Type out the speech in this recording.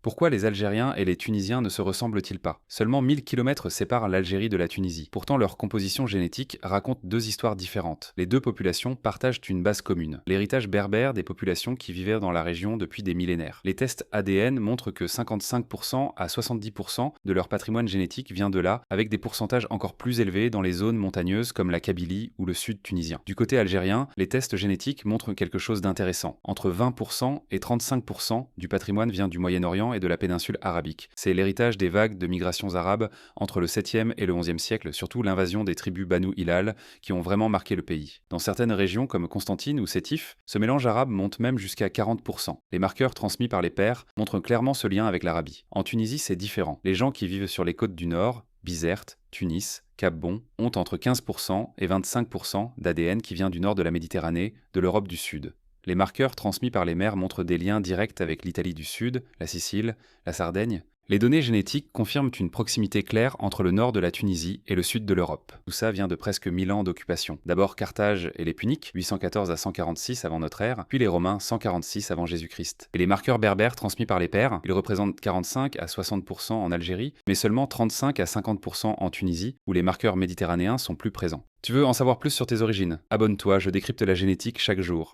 Pourquoi les Algériens et les Tunisiens ne se ressemblent-ils pas? Seulement 1000 kilomètres séparent l'Algérie de la Tunisie. Pourtant, leur composition génétique raconte deux histoires différentes. Les deux populations partagent une base commune, l'héritage berbère des populations qui vivaient dans la région depuis des millénaires. Les tests ADN montrent que 55% à 70% de leur patrimoine génétique vient de là, avec des pourcentages encore plus élevés dans les zones montagneuses comme la Kabylie ou le sud tunisien. Du côté algérien, les tests génétiques montrent quelque chose d'intéressant. Entre 20% et 35% du patrimoine vient du Moyen-Orient et de la péninsule arabique. C'est l'héritage des vagues de migrations arabes entre le 7e et le 11e siècle, surtout l'invasion des tribus Banu Hilal qui ont vraiment marqué le pays. Dans certaines régions comme Constantine ou Sétif, ce mélange arabe monte même jusqu'à 40%. Les marqueurs transmis par les pères montrent clairement ce lien avec l'Arabie. En Tunisie, c'est différent. Les gens qui vivent sur les côtes du Nord, Bizerte, Tunis, Cap-Bon, ont entre 15% et 25% d'ADN qui vient du nord de la Méditerranée, de l'Europe du Sud. Les marqueurs transmis par les mères montrent des liens directs avec l'Italie du Sud, la Sicile, la Sardaigne. Les données génétiques confirment une proximité claire entre le nord de la Tunisie et le sud de l'Europe. Tout ça vient de presque 1000 ans d'occupation. D'abord Carthage et les Puniques, 814 à 146 avant notre ère, puis les Romains, 146 avant Jésus-Christ. Et les marqueurs berbères transmis par les pères, ils représentent 45 à 60% en Algérie, mais seulement 35 à 50% en Tunisie, où les marqueurs méditerranéens sont plus présents. Tu veux en savoir plus sur tes origines? Abonne-toi, je décrypte la génétique chaque jour.